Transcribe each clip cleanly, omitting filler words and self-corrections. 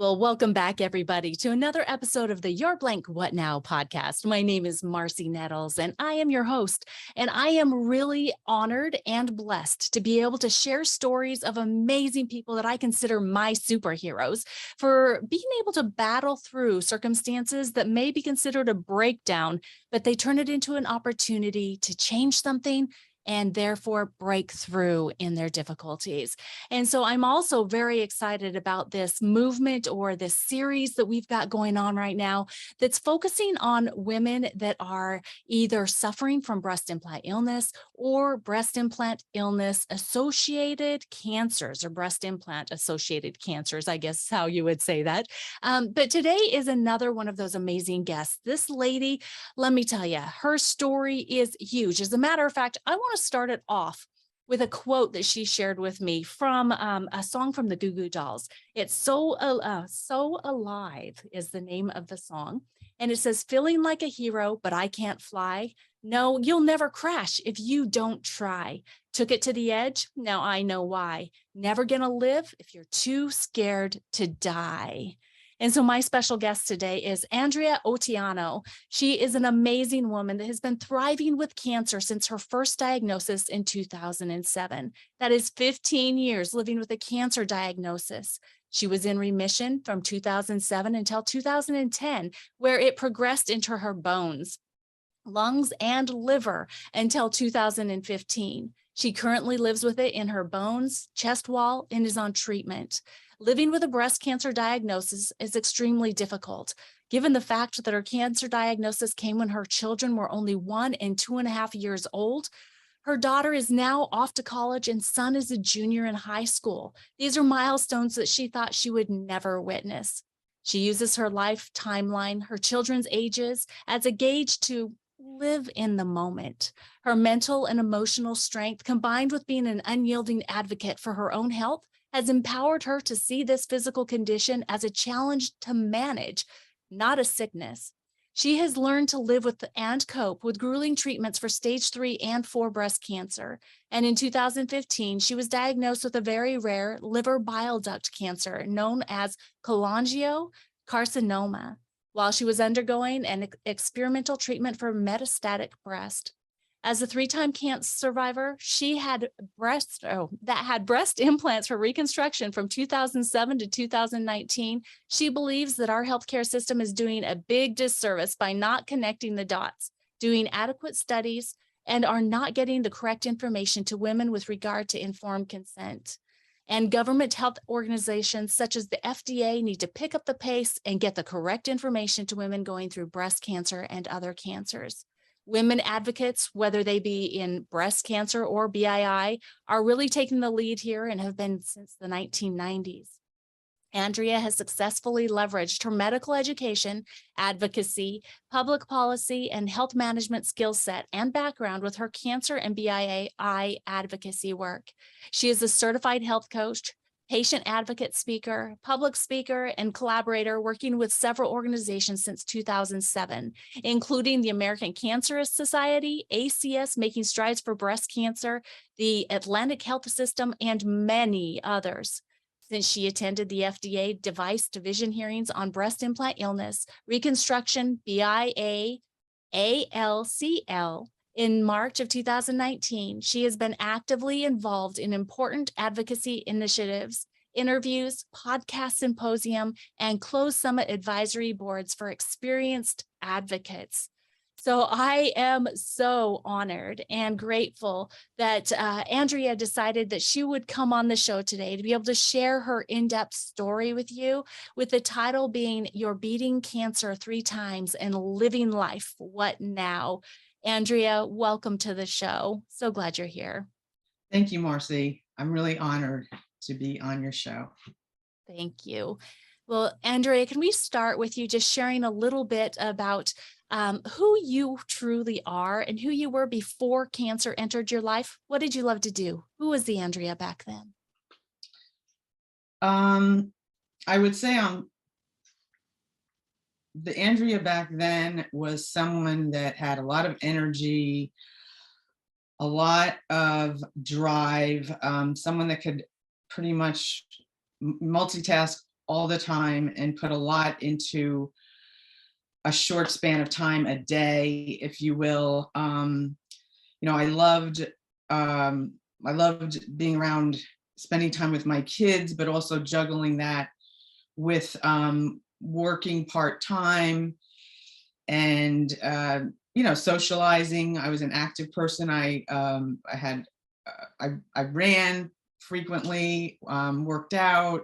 Well, welcome back, everybody, to another episode of the Your Blank What Now podcast. My name is Marcy Nettles, and I am your host. And I am really honored and blessed to be able to share stories of amazing people that I consider my superheroes for being able to battle through circumstances that may be considered a breakdown, but they turn it into an opportunity to change something and therefore break through in their difficulties. And so I'm also very excited about this movement or this series that we've got going on right now that's focusing on women that are either suffering from breast implant illness or breast implant illness associated cancers or breast implant associated cancers, I guess is how you would say that. But today is another one of those amazing guests. This lady, let me tell you, her story is huge. As a matter of fact, I want to start it off with a quote that she shared with me from a song from the Goo Goo Dolls. It's So Alive is the name of the song. And it says, feeling like a hero, but I can't fly. No, you'll never crash if you don't try. Took it to the edge. Now I know why. Never gonna live if you're too scared to die. And so my special guest today is Andrea Ottaiano. She is an amazing woman that has been thriving with cancer since her first diagnosis in 2007. That is 15 years living with a cancer diagnosis. She was in remission from 2007 until 2010, where it progressed into her bones, lungs, and liver until 2015. She currently lives with it in her bones, chest wall, and is on treatment. Living with a breast cancer diagnosis is extremely difficult, given the fact that her cancer diagnosis came when her children were only 1 and 2.5 years old. Her daughter is now off to college and son is a junior in high school. These are milestones that she thought she would never witness. She uses her life timeline, her children's ages, as a gauge to live in the moment. Her mental and emotional strength, combined with being an unyielding advocate for her own health, has empowered her to see this physical condition as a challenge to manage, not a sickness. She has learned to live with and cope with grueling treatments for stage 3 and 4 breast cancer. And in 2015, she was diagnosed with a very rare liver bile duct cancer known as cholangiocarcinoma while she was undergoing an experimental treatment for metastatic breast. As a 3-time cancer survivor, she had breast implants for reconstruction from 2007 to 2019. She believes that our healthcare system is doing a big disservice by not connecting the dots, doing adequate studies, and are not getting the correct information to women with regard to informed consent. And government health organizations such as the FDA need to pick up the pace and get the correct information to women going through breast cancer and other cancers. Women advocates, whether they be in breast cancer or BII, are really taking the lead here and have been since the 1990s. Andrea has successfully leveraged her medical education, advocacy, public policy, and health management skill set and background with her cancer and BII advocacy work. She is a certified health coach, patient advocate speaker, public speaker, and collaborator working with several organizations since 2007, including the American Cancer Society, ACS Making Strides for Breast Cancer, the Atlantic Health System, and many others. Since she attended the FDA device division hearings on breast implant illness, reconstruction, BIA, ALCL, in March of 2019, she has been actively involved in important advocacy initiatives, interviews, podcast symposium, and closed summit advisory boards for experienced advocates. So I am so honored and grateful that Andrea decided that she would come on the show today to be able to share her in-depth story with you, with the title being You're Beating Cancer 3 Times and Living Life, What Now? Andrea, welcome to the show. So glad you're here. Thank you, Marcy. I'm really honored to be on your show. Thank you. Well, Andrea, can we start with you just sharing a little bit about who you truly are and who you were before cancer entered your life? What did you love to do? Who was the Andrea back then? I would say the Andrea back then was someone that had a lot of energy, a lot of drive, someone that could pretty much multitask all the time and put a lot into a short span of time a day, if you will. You know, I loved being around, spending time with my kids, but also juggling that with working part-time and you know, socializing. I was an active person. I ran frequently, worked out,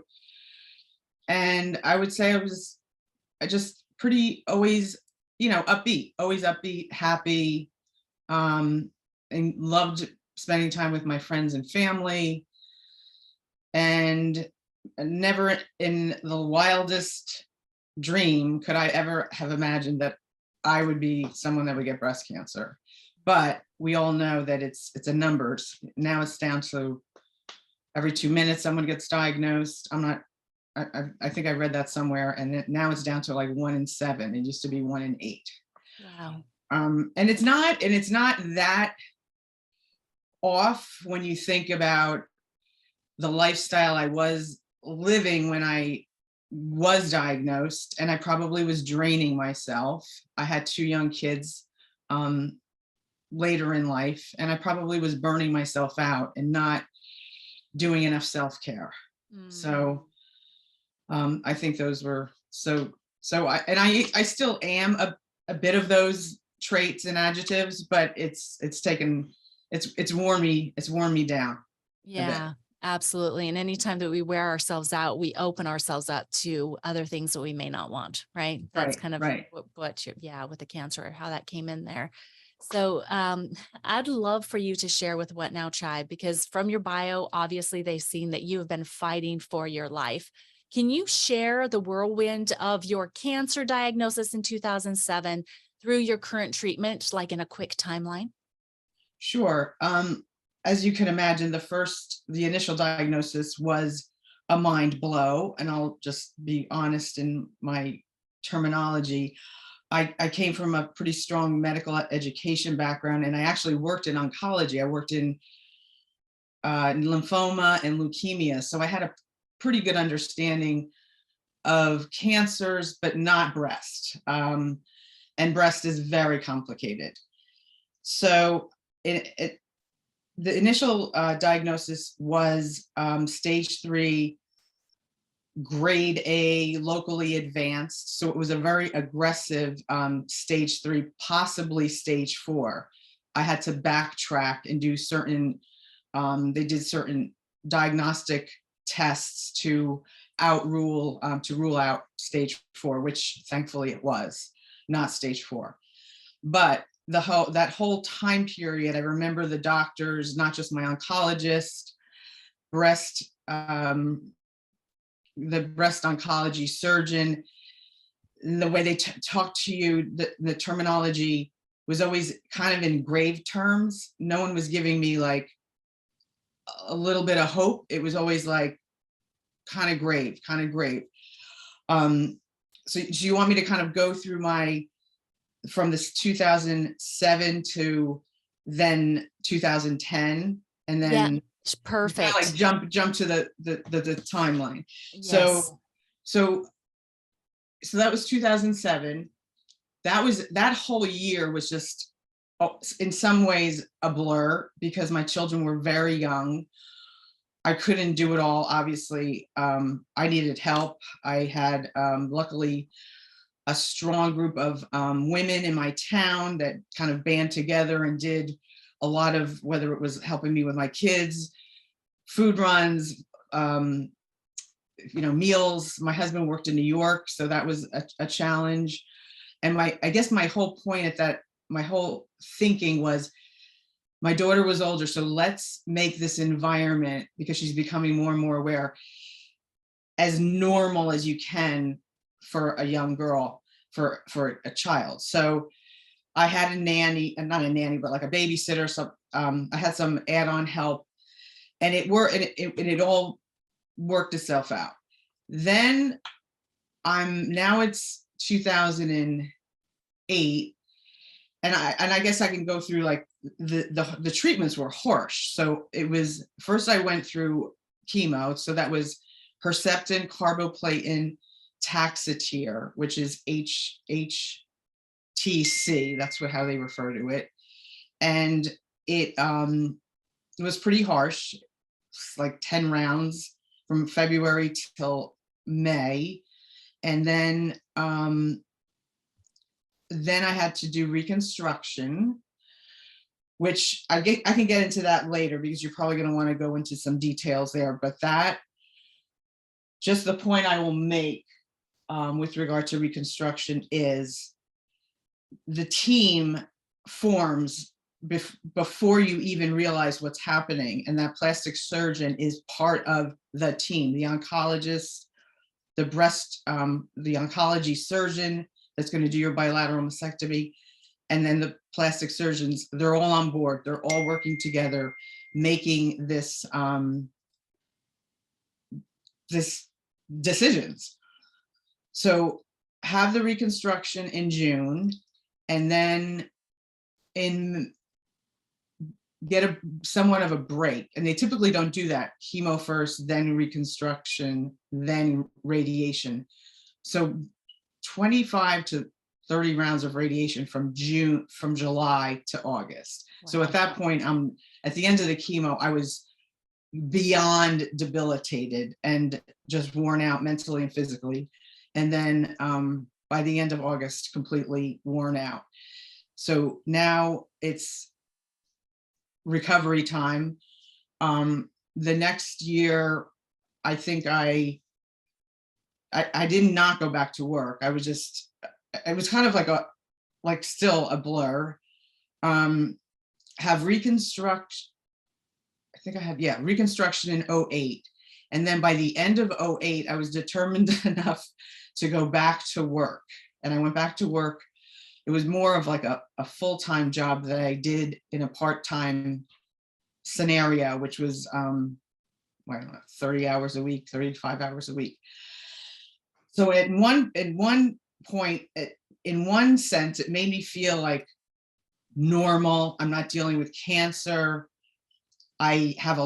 and I would say I just pretty always, you know, always upbeat, happy, and loved spending time with my friends and family. And never in the wildest dream could I ever have imagined that I would be someone that would get breast cancer. But we all know that it's a numbers. Now it's down to every 2 minutes someone gets diagnosed. I think I read that somewhere, and now it's down to like 1 in 7. It used to be 1 in 8. Wow. And it's not that off when you think about the lifestyle I was living when I was diagnosed, and I probably was draining myself. I had 2 young kids later in life, and I probably was burning myself out and not doing enough self-care. So I think those were I still am a bit of those traits and adjectives, but it's worn me down a bit. Yeah, absolutely. And anytime that we wear ourselves out, we open ourselves up to other things that we may not want, right? That's Right, kind of right. what yeah, with the cancer, or how that came in there. So I'd love for you to share with What Now Tribe, because from your bio, obviously they've seen that you have been fighting for your life. Can you share the whirlwind of your cancer diagnosis in 2007 through your current treatment, like in a quick timeline? Sure. As you can imagine, the initial diagnosis was a mind blow, and I'll just be honest in my terminology. I came from a pretty strong medical education background, and I actually worked in oncology. I worked in lymphoma and leukemia, so I had a pretty good understanding of cancers, but not breast. And breast is very complicated. So the initial diagnosis was stage 3, grade A, locally advanced. So it was a very aggressive stage 3, possibly stage 4. I had to backtrack and do they did certain diagnostic tests to rule out stage 4, which thankfully it was not stage 4. But that whole time period, I remember the doctors, not just my oncologist, the breast oncology surgeon, the way they talked to you, the terminology was always kind of in grave terms. No one was giving me like a little bit of hope. It was always like kind of grave. So you want me to kind of go through from this 2007 to then 2010, and Yeah, then perfect. like jump to the timeline. Yes. So that was 2007. That whole year was just in some ways a blur, because my children were very young. I couldn't do it all, obviously. I needed help. I had luckily a strong group of women in my town that kind of band together and did a lot of, whether it was helping me with my kids, food runs, meals. My husband worked in New York, so that was a challenge. And I guess my whole point my whole thinking was, my daughter was older, so let's make this environment, because she's becoming more and more aware, as normal as you can for a young girl, for a child. So I had a nanny, and not a nanny, but like a babysitter. So I had some add-on help, and it all worked itself out. Then now it's 2008, and I guess I can go through, like, the treatments were harsh. So it was, first I went through chemo, so that was Herceptin, carboplatin, Taxotere, which is HTC. That's how they refer to it. And it was pretty harsh, like 10 rounds from February till May. And then I had to do reconstruction, which I can get into that later because you're probably going to want to go into some details there. But that, just the point I will make with regard to reconstruction is the team forms before you even realize what's happening. And that plastic surgeon is part of the team, the oncologist, the oncology surgeon that's going to do your bilateral mastectomy, and then the plastic surgeons. They're all on board. They're all working together, making this decisions. So have the reconstruction in June, and then get somewhat of a break. And they typically don't do that. Chemo first, then reconstruction, then radiation. So 25 to 30 rounds of radiation from July to August. Wow. So at that point, at the end of the chemo, I was beyond debilitated and just worn out mentally and physically. And then by the end of August, completely worn out. So now it's recovery time. The next year, I think I did not go back to work. I was just, it was kind of like still a blur. Have reconstruction. I think I had, reconstruction in 2008. And then by the end of 2008, I was determined enough to go back to work. And I went back to work. It was more of like a full-time job that I did in a part-time scenario, which was 30 hours a week, 35 hours a week. So at one point, in one sense, it made me feel like normal. I'm not dealing with cancer. I have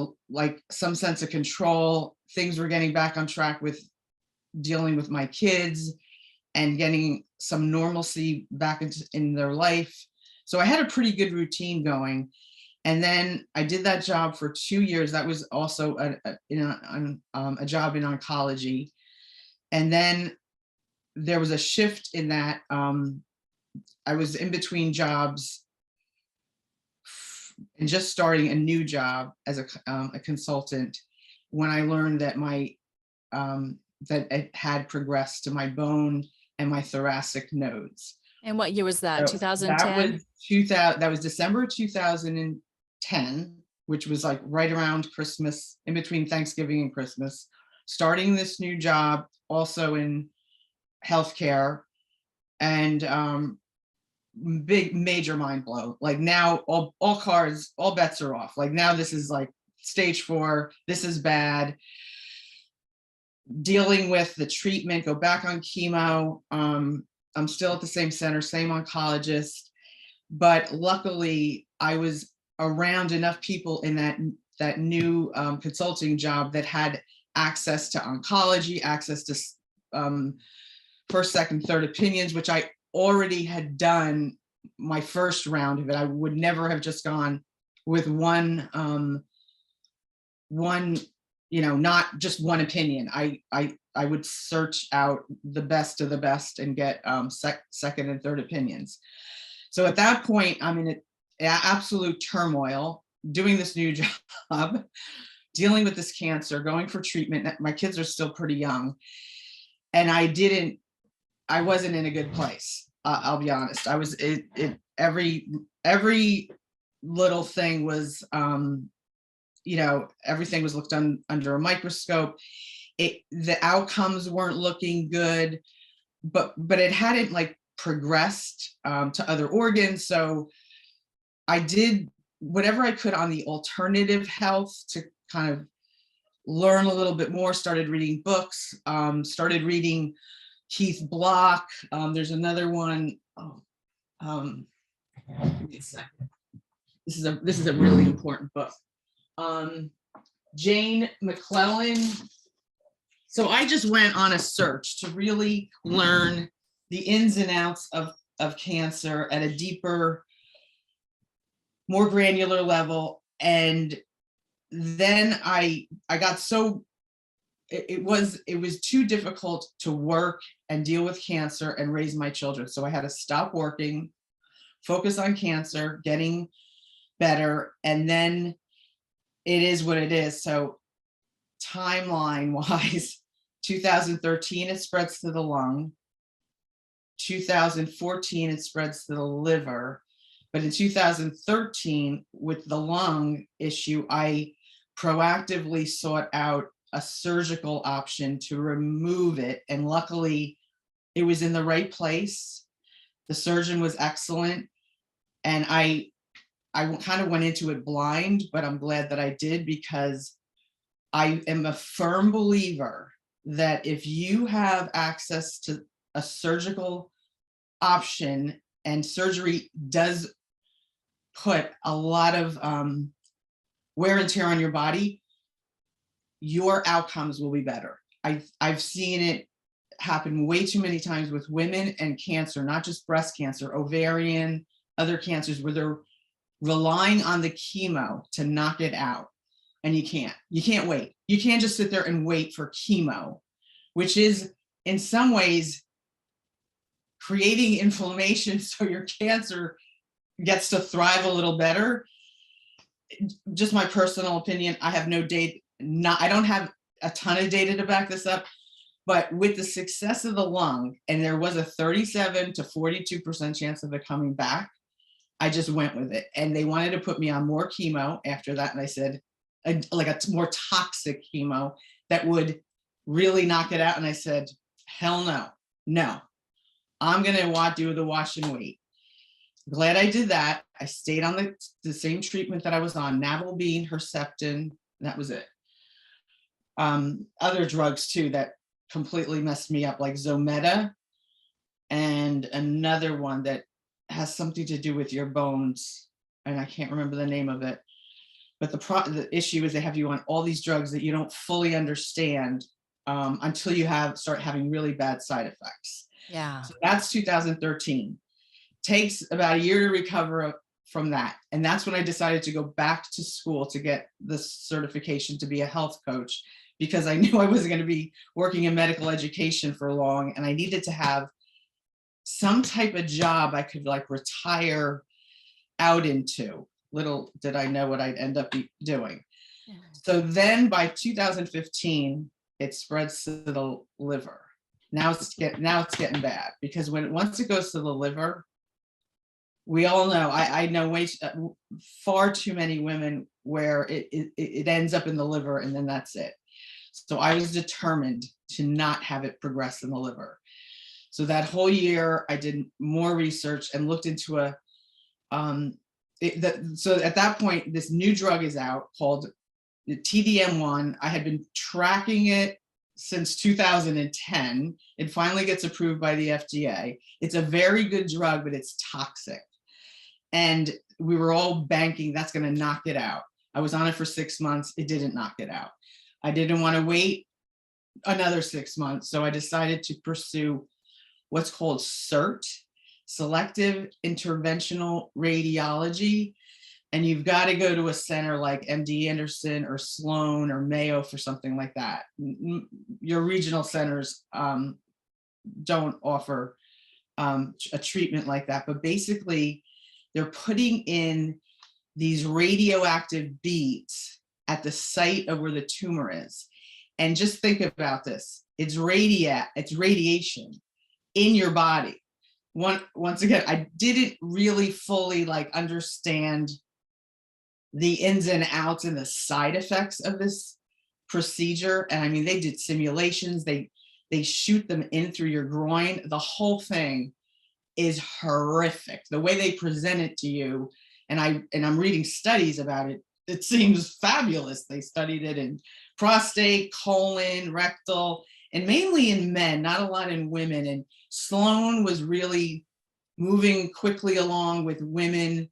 some sense of control. Things were getting back on track with dealing with my kids and getting some normalcy back in their life. So I had a pretty good routine going. And then I did that job for 2 years. That was also a job in oncology. And then there was a shift in that. I was in between jobs and just starting a new job as a consultant when I learned that that it had progressed to my bone and my thoracic nodes. And what year was that? So 2010? That was December 2010, which was like right around Christmas, in between Thanksgiving and Christmas, starting this new job also in healthcare. And big major mind blow. Like now all bets are off. Like now this is like stage 4, this is bad. Dealing with the treatment, go back on chemo. I'm still at the same center, same oncologist, but luckily I was around enough people in that new consulting job that had access to oncology, access to first, second, third opinions, which I already had done my first round of it. I would never have just gone with one, not just one opinion. I would search out the best of the best and get second and third opinions. So at that point, I'm in absolute turmoil, doing this new job, dealing with this cancer, going for treatment. My kids are still pretty young. And I wasn't in a good place. I'll be honest. I was, every little thing was, everything was looked under a microscope. The outcomes weren't looking good, but it hadn't like progressed to other organs. So I did whatever I could on the alternative health to kind of learn a little bit more, started reading books, started reading Keith Block. There's another one. Give me a second. This is a really important book. Jane McClellan. So I just went on a search to really learn the ins and outs of cancer at a deeper, more granular level. And then I got so it was too difficult to work and deal with cancer and raise my children. So I had to stop working, focus on cancer, getting better, and then it is what it is. So timeline wise, 2013 it spreads to the lung, 2014 it spreads to the liver, but in 2013 with the lung issue, I proactively sought out a surgical option to remove it, and luckily it was in the right place. The surgeon was excellent, and I kind of went into it blind, but I'm glad that I did, because I am a firm believer that if you have access to a surgical option, and surgery does put a lot of wear and tear on your body, your outcomes will be better. I've seen it happen way too many times with women and cancer, not just breast cancer, ovarian, other cancers, where they're relying on the chemo to knock it out. And you can't wait. You can't just sit there and wait for chemo, which is in some ways creating inflammation so your cancer gets to thrive a little better. Just my personal opinion. I have no data. I don't have a ton of data to back this up, but with the success of the lung, and there was a 37 to 42% chance of it coming back, I just went with it. And they wanted to put me on more chemo after that. And I said, like a more toxic chemo that would really knock it out. And I said, hell no, I'm going to do the watch and wait. Glad I did that. I stayed on the same treatment that I was on, navalbine, Herceptin, that was it. Other drugs too that completely messed me up, like Zometa, and another one that has something to do with your bones, and I can't remember the name of it. But the issue is they have you on all these drugs that you don't fully understand until you start having really bad side effects. Yeah. So that's 2013. Takes about a year to recover from that. And that's when I decided to go back to school to get the certification to be a health coach, because I knew I wasn't going to be working in medical education for long, and I needed to have some type of job I could like retire out into. Little did I know what I'd end up doing. Yeah. So then by 2015, it spreads to the liver. Now it's getting bad, because once it goes to the liver, we all know, I know far too many women where it ends up in the liver, and then that's it. So I was determined to not have it progress in the liver. So that whole year I did more research and looked into so at that point, this new drug is out called the TDM1. I had been tracking it since 2010. It finally gets approved by the FDA. It's a very good drug, but it's toxic. And we were all banking that's going to knock it out. I was on it for 6 months. It didn't knock it out. I didn't want to wait another 6 months. So I decided to pursue what's called SIRT, Selective Interventional Radiology. And you've got to go to a center like MD Anderson or Sloan or Mayo for something like that. Your regional centers don't offer a treatment like that. But basically, they're putting in these radioactive beads at the site of where the tumor is. And just think about this. It's radiation in your body. Once again, I didn't really fully understand the ins and outs and the side effects of this procedure. And I mean, they did simulations, they shoot them in through your groin. The whole thing is horrific. The way they present it to you, and I'm reading studies about it, it seems fabulous. They studied it in prostate, colon, rectal, and mainly in men, not a lot in women. And Sloan was really moving quickly along with women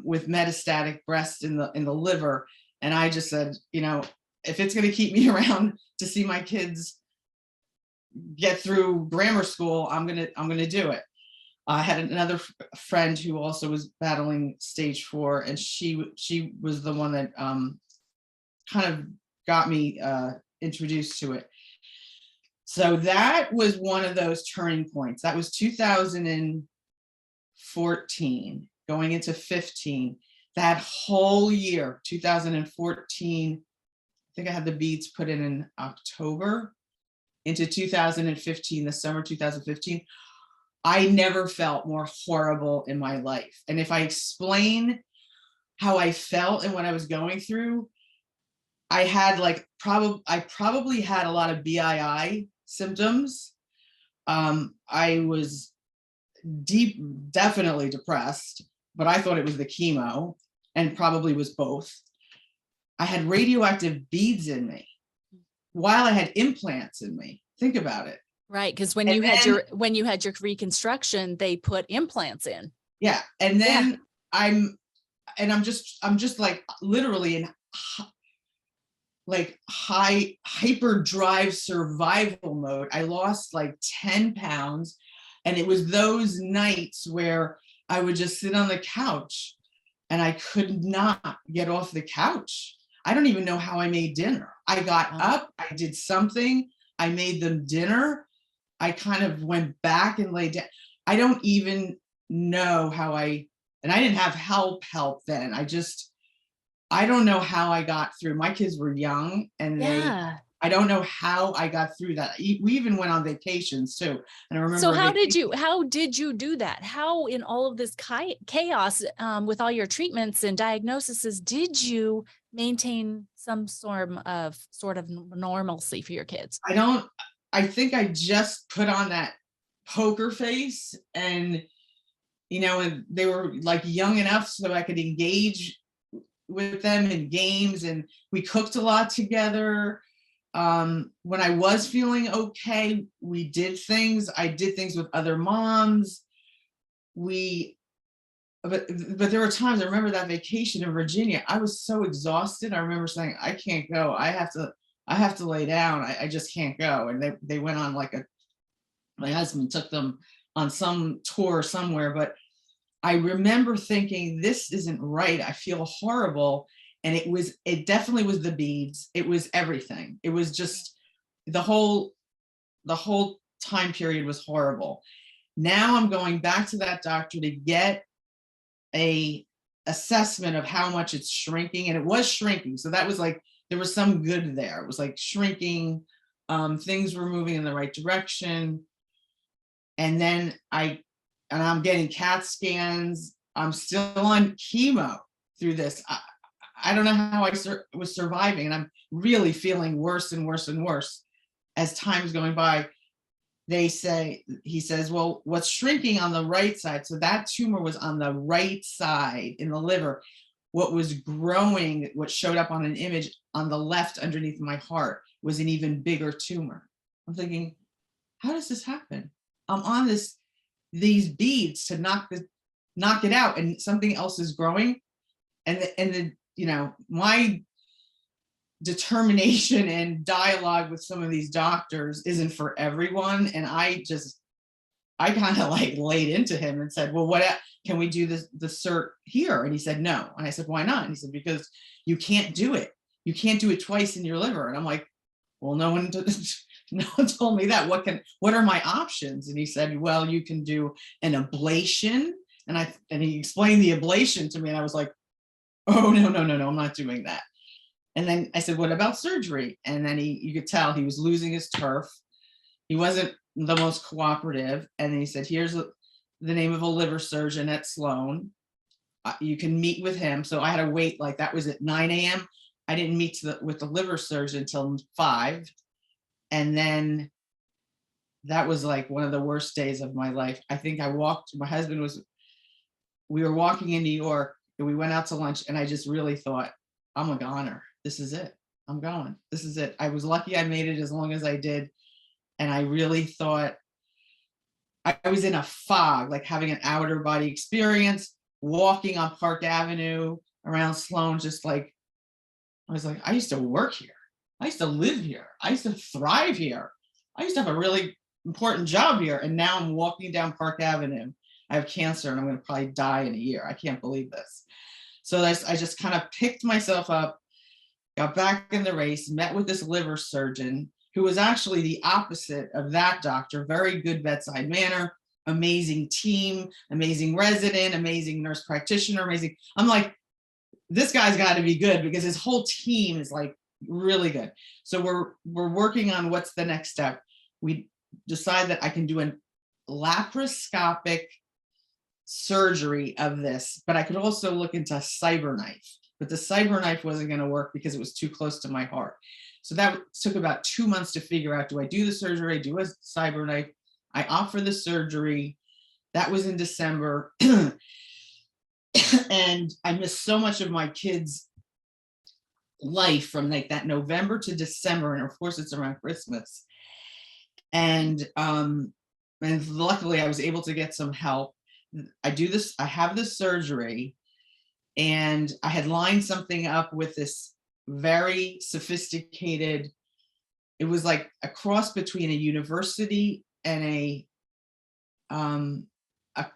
with metastatic breast in the liver. And I just said, if it's going to keep me around to see my kids get through grammar school, I'm gonna do it. I had another friend who also was battling stage 4, and she was the one that kind of got me introduced to it. So that was one of those turning points. That was 2014, going into 15. That whole year, 2014, I think I had the beads put in October, into 2015, the summer 2015. I never felt more horrible in my life. And if I explain how I felt and what I was going through, I had like I probably had a lot of BII symptoms. I was definitely depressed, but I thought it was the chemo, and probably was both. I had radioactive beads in me while I had implants in me. Think about it. Right, because when you had your reconstruction, they put implants in. Yeah, and then I'm just like literally in like hyperdrive survival mode. I lost like 10 pounds, and it was those nights where I would just sit on the couch and I could not get off the couch. I don't even know how I made dinner. I got up, I did something, I made them dinner. I kind of went back and laid down. I don't even know how and I didn't have help then. I don't know how I got through. My kids were young, and I don't know how I got through that. We even went on vacations too. And I remember. So how did you do that? How, in all of this chaos, with all your treatments and diagnoses, did you maintain some sort of normalcy for your kids? I think I just put on that poker face, and and they were like young enough so I could engage with them in games, and we cooked a lot together. When I was feeling okay, we did things. I did things with other moms. But there were times, I remember that vacation in Virginia, I was so exhausted. I remember saying, I can't go. I have to lay down. I just can't go. And they went on like my husband took them on some tour somewhere, but I remember thinking, this isn't right. I feel horrible. And it definitely was the beads. It was everything. It was just the whole time period was horrible. Now I'm going back to that doctor to get a assessment of how much it's shrinking, and it was shrinking. So that was like, there was some good there. It was like shrinking. Things were moving in the right direction. And then I'm getting CAT scans. I'm still on chemo through this. I don't know how I was surviving, and I'm really feeling worse and worse and worse as time is going by. He says, well, what's shrinking on the right side? So that tumor was on the right side in the liver. What was growing, what showed up on an image on the left underneath my heart, was an even bigger tumor. I'm thinking, how does this happen? I'm on these beads to knock it out, and something else is growing. And my determination and dialogue with some of these doctors isn't for everyone. And I kind of like laid into him and said, well, what can we do the cert here? And he said, no. And I said, why not? And he said, because you can't do it. You can't do it twice in your liver. And I'm like, well, no one told me that. What are my options? And he said, well, you can do an ablation. And he explained the ablation to me, and I was like, oh, no, I'm not doing that. And then I said, what about surgery? And then you could tell he was losing his turf. He wasn't the most cooperative. And then he said, here's the name of a liver surgeon at Sloan. You can meet with him. So I had to wait, like that was at 9 a.m. I didn't meet with the liver surgeon until 5. And then that was like one of the worst days of my life. I think we were walking in New York, and we went out to lunch, and I just really thought, I'm a goner. This is it. I'm going. This is it. I was lucky I made it as long as I did. And I really thought I was in a fog, like having an outer body experience, walking on Park Avenue around Sloan, just like, I was like, I used to work here. I used to live here. I used to thrive here. I used to have a really important job here. And now I'm walking down Park Avenue. I have cancer and I'm going to probably die in a year. I can't believe this. So I just kind of picked myself up, got back in the race, met with this liver surgeon who was actually the opposite of that doctor. Very good bedside manner, amazing team, amazing resident, amazing nurse practitioner, amazing. I'm like, this guy's got to be good because his whole team is like really good. So we're working on what's the next step. We decide that I can do a laparoscopic surgery of this, but I could also look into a CyberKnife, but the CyberKnife wasn't going to work because it was too close to my heart. So that took about 2 months to figure out, do I do the surgery, do a CyberKnife? I opt for the surgery. That was in December. And I missed so much of my kids' life from like that November to December. And of course it's around Christmas. And luckily I was able to get some help. I have this surgery, and I had lined something up with this very sophisticated, it was like a cross between a university and a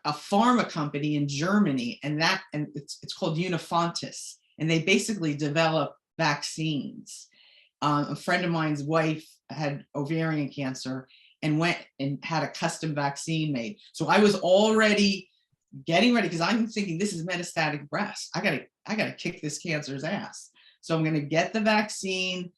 pharma company in Germany, and it's called Unifontis, and they basically develop vaccines. A friend of mine's wife had ovarian cancer and went and had a custom vaccine made. So I was already getting ready because I'm thinking this is metastatic breast. I gotta kick this cancer's ass. So I'm gonna get the vaccine,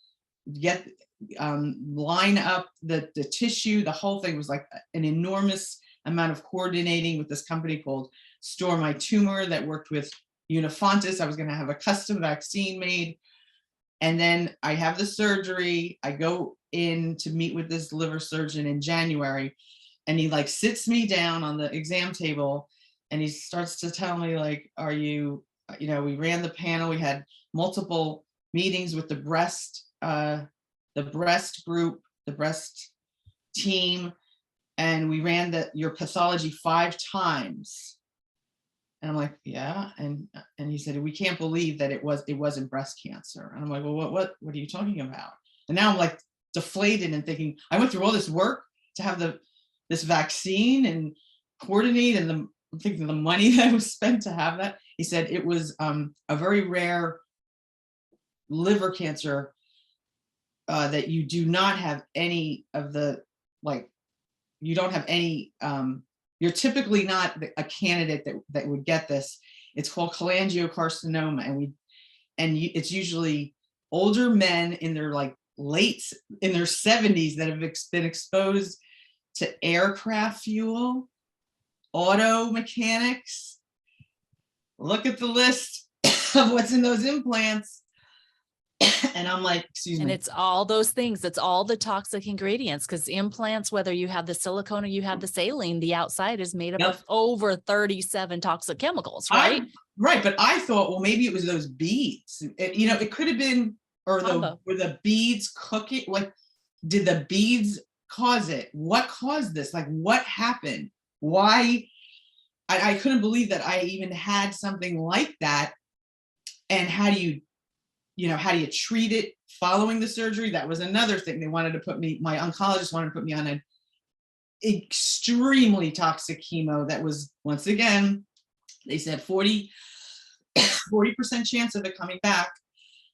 line up the tissue. The whole thing was like an enormous amount of coordinating with this company called Store My Tumor that worked with Unifontis. I was gonna have a custom vaccine made. And then I have the surgery. I go in to meet with this liver surgeon in January, and he like sits me down on the exam table and he starts to tell me like, are you, we ran the panel, we had multiple meetings with the breast group, the breast team, and we ran your pathology 5 times. And I'm like, yeah. And he said, we can't believe that it wasn't breast cancer. And I'm like, well, what are you talking about? And now I'm like deflated and thinking, I went through all this work to have this vaccine and coordinate, and I'm thinking the money that was spent to have that. He said it was a very rare liver cancer that you do not have any of the, like, you don't have any, you're typically not a candidate that would get this. It's called cholangiocarcinoma, it's usually older men in their in their 70s that have been exposed to aircraft fuel, auto mechanics. Look at the list of what's in those implants. And I'm like, excuse me. And it's all those things. It's all the toxic ingredients, because implants, whether you have the silicone or you have the saline, the outside is made up of over 37 toxic chemicals, right? Right. But I thought, well, maybe it was those beads. It could have been, were the beads cooking? Like, did the beads cause it? What caused this? Like, what happened? Why? I couldn't believe that I even had something like that. And how do you treat it following the surgery? That was another thing. My oncologist wanted to put me on an extremely toxic chemo that was, once again, they said 40% chance of it coming back.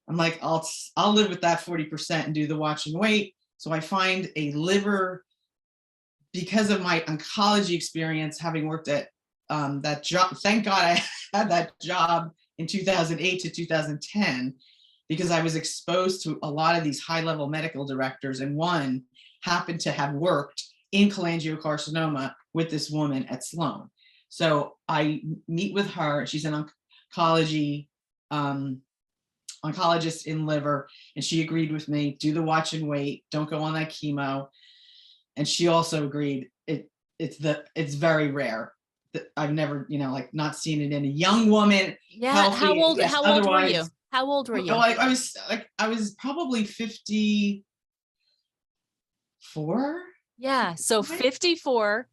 I'm like, I'll live with that 40% and do the watch and wait. So I find a liver, because of my oncology experience, having worked at that job. Thank God I had that job in 2008 to 2010, because I was exposed to a lot of these high-level medical directors, and one happened to have worked in cholangiocarcinoma with this woman at Sloan. So I meet with her. She's an oncologist in liver, and she agreed with me, do the watch and wait, don't go on that chemo. And she also agreed it's very rare. I've never, not seen it in a young woman. Yeah. Healthy, How old were you? How old were you? I was probably 54. Yeah. So 54,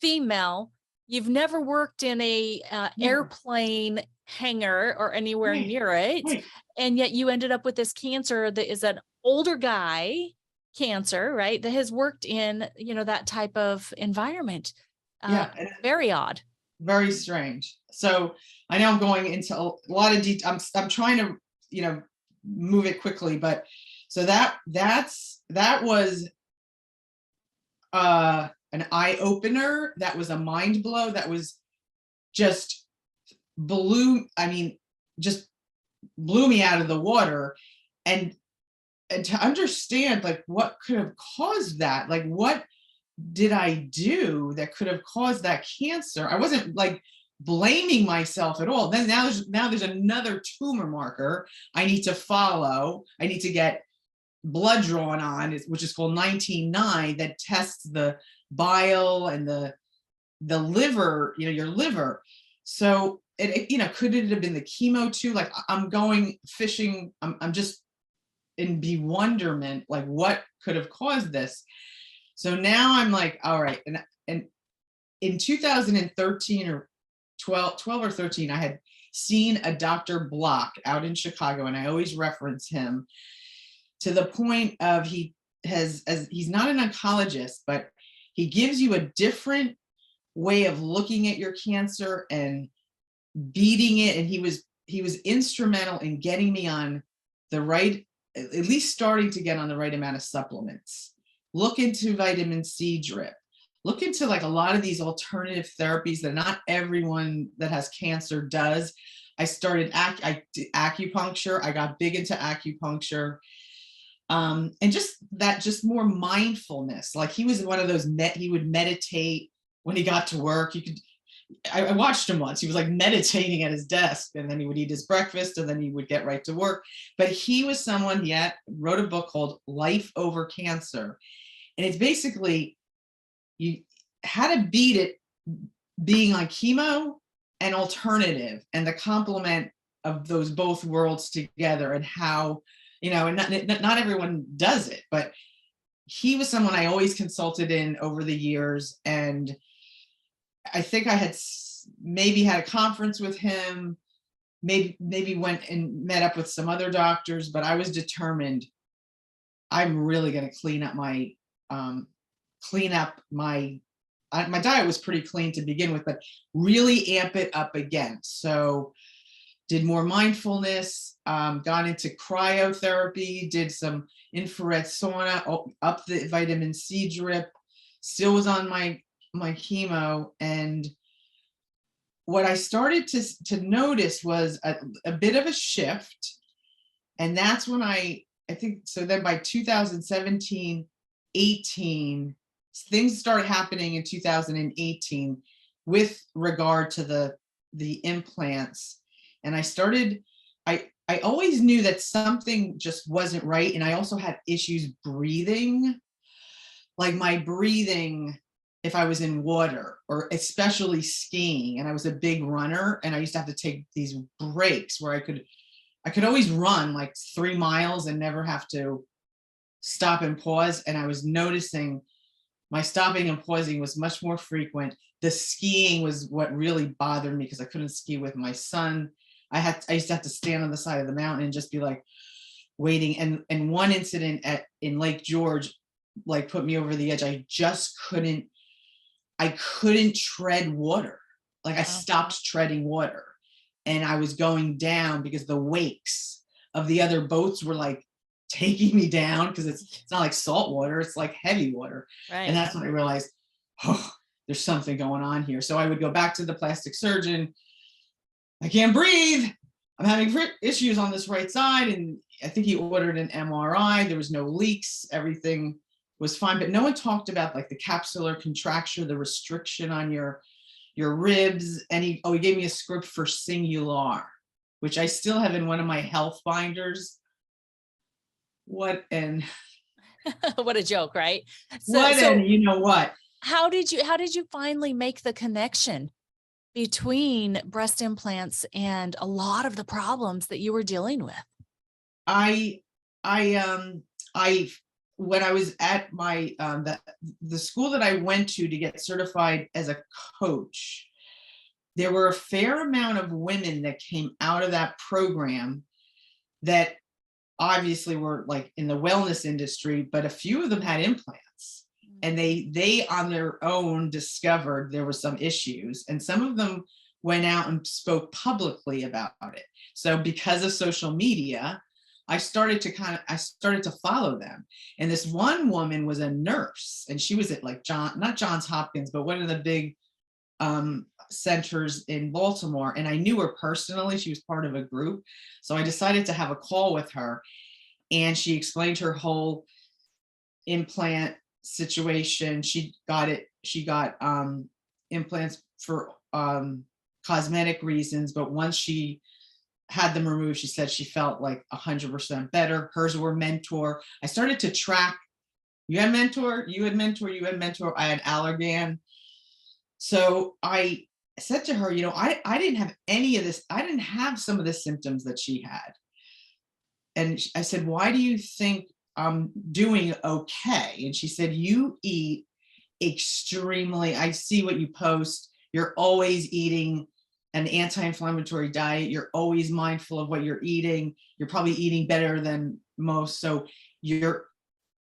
female, you've never worked in a Never. airplane hangar or anywhere Right, near it. right. And yet you ended up with this cancer that is an older guy cancer, right? That has worked in, that type of environment. Yeah, and Very odd. very strange. So I know I'm going into a lot of detail. I'm trying to, move it quickly, but so that was an eye opener. That was a mind blow. That was just I mean, just blew me out of the water. And to understand like what could have caused that, like what did I do that could have caused that cancer? I wasn't like blaming myself at all. Then now there's another tumor marker I need to follow. I need to get blood drawn on, which is called 19-9, that tests the bile and the liver, your liver. So could it have been the chemo too? Like I'm going fishing. I'm just in bewilderment, like what could have caused this? So now I'm like, all right. And in 2013 or 12 or 13, I had seen a Dr. Block out in Chicago, and I always reference him to the point of he's not an oncologist, but he gives you a different way of looking at your cancer and beating it. And he was instrumental in getting me on the right, at least starting to get on the right amount of supplements. Look into vitamin C drip. Look into like a lot of these alternative therapies that not everyone that has cancer does. I started I did acupuncture. I got big into acupuncture. And just more mindfulness. Like he was one of those he would meditate when he got to work. I watched him once. He was like meditating at his desk, and then he would eat his breakfast, and then he would get right to work. But he was someone, he wrote a book called Life Over Cancer. And it's basically how to beat it being on chemo and alternative, and the complement of those both worlds together, and how, and not everyone does it, but he was someone I always consulted in over the years. And I think I had maybe had a conference with him, maybe went and met up with some other doctors, but I was determined I'm really going to clean up my my diet was pretty clean to begin with, but really amp it up again. So did more mindfulness, got into cryotherapy, did some infrared sauna, up the vitamin C drip, still was on my chemo. And what I started to notice was a bit of a shift. And that's when I think, so then by 2017, 18, things started happening in 2018 with regard to the implants. And I always knew that something just wasn't right. And I also had issues breathing, like my breathing, if I was in water, or especially skiing, and I was a big runner, and I used to have to take these breaks where I could always run like 3 miles and never have to stop and pause. And I was noticing my stopping and pausing was much more frequent. The skiing was what really bothered me, because I couldn't ski with my son. I used to have to stand on the side of the mountain and just be like waiting. And one incident in Lake George like put me over the edge. I couldn't tread water. Like I stopped treading water, and I was going down because the wakes of the other boats were like taking me down, because it's not like salt water, it's like heavy water. Right. And that's when I realized, oh, there's something going on here. So I would go back to the plastic surgeon. I can't breathe. I'm having issues on this right side. And I think he ordered an MRI. There was no leaks. Everything was fine. But no one talked about like the capsular contracture, the restriction on your ribs. And he gave me a script for Singular, which I still have in one of my health binders. What a joke, right? You know what? How did you finally make the connection between breast implants and a lot of the problems that you were dealing with? I when I was at my the school that I went to get certified as a coach, there were a fair amount of women that came out of that program that obviously were like in the wellness industry, but a few of them had implants, and they on their own discovered there were some issues, and some of them went out and spoke publicly about it. So because of social media, I started to follow them. And this one woman was a nurse, and she was at like not Johns Hopkins, but one of the big centers in Baltimore. And I knew her personally. She was part of a group. So I decided to have a call with her, and she explained her whole implant situation. She got implants for cosmetic reasons, but once she had them removed, she said she felt like 100% better. Hers were Mentor. I started to track. You had Mentor, you had Mentor, you had Mentor. I had Allergan. So I said to her, I didn't have any of this. I didn't have some of the symptoms that she had. And I said, why do you think I'm doing okay? And she said, you eat extremely, I see what you post. You're always eating an anti-inflammatory diet. You're always mindful of what you're eating. You're probably eating better than most. So your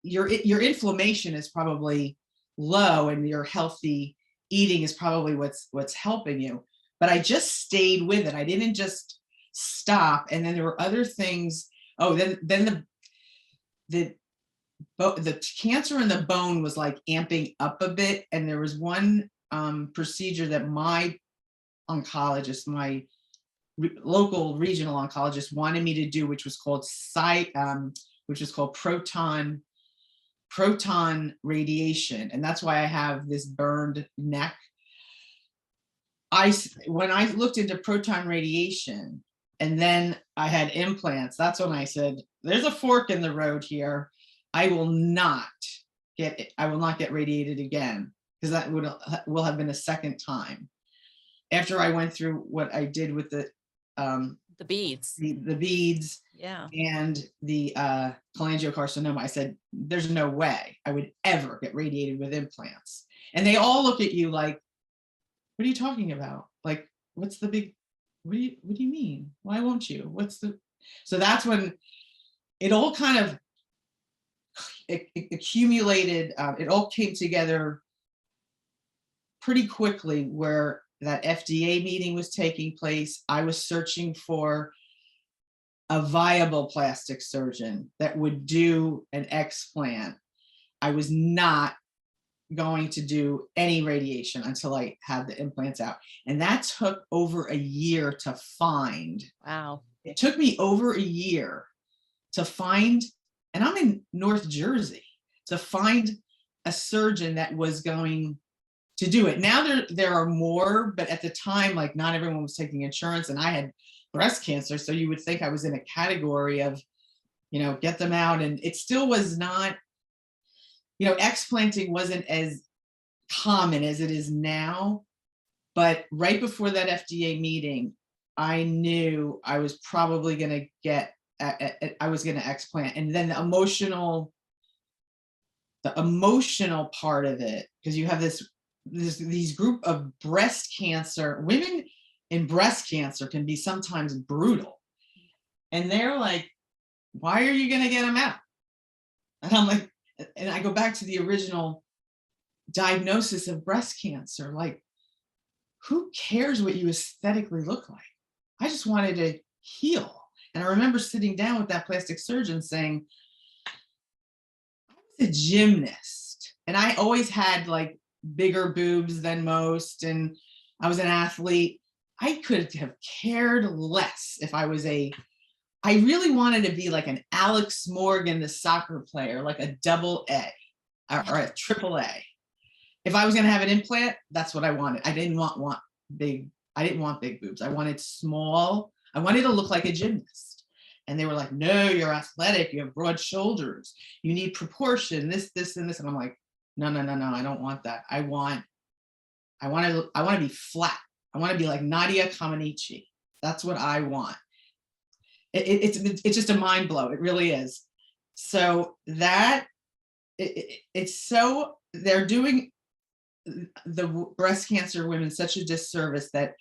inflammation is probably low, and your healthy eating is probably what's helping you. But I just stayed with it. I didn't just stop. And then there were other things. Oh, then the cancer in the bone was like amping up a bit. And there was one procedure that my oncologist, my local regional oncologist, wanted me to do, which was called proton radiation. And that's why I have this burned neck. When I looked into proton radiation, and then I had implants, that's when I said, there's a fork in the road here. I will not get radiated again, because that will have been a second time. After I went through what I did with the beads, the beads, yeah, and the cholangiocarcinoma, I said, there's no way I would ever get radiated with implants. And they all look at you like, what are you talking about? Like, what's the big, what do you mean? Why won't you? So that's when it all kind of accumulated. It all came together pretty quickly, where that FDA meeting was taking place. I was searching for a viable plastic surgeon that would do an explant. I was not going to do any radiation until I had the implants out. And that took over a year to find. Wow. It took me over a year to find, and I'm in North Jersey, to find a surgeon that was going to do it. Now there are more, but at the time, like, not everyone was taking insurance, and I had breast cancer. So you would think I was in a category of, get them out. And it still was not, explanting wasn't as common as it is now. But right before that FDA meeting, I knew I was probably going to I was going to explant. And then the emotional part of it, because you have these group of breast cancer women in breast cancer can be sometimes brutal. And they're like, why are you going to get them out? And I'm like, and I go back to the original diagnosis of breast cancer. Like, who cares what you aesthetically look like? I just wanted to heal. And I remember sitting down with that plastic surgeon saying, I was a gymnast, and I always had like bigger boobs than most, and I was an athlete. I could have cared less if I really wanted to be like an Alex Morgan, the soccer player, like a double A or a triple A. If I was going to have an implant, that's what I wanted. I didn't want big boobs. I wanted small. I wanted to look like a gymnast. And they were like, no, you're athletic. You have broad shoulders. You need proportion, this, and this. And I'm like, no, I don't want that. I want to be flat. I want to be like Nadia Comaneci. That's what I want. It's just a mind blow. It really is. So that it's so, they're doing the breast cancer women such a disservice that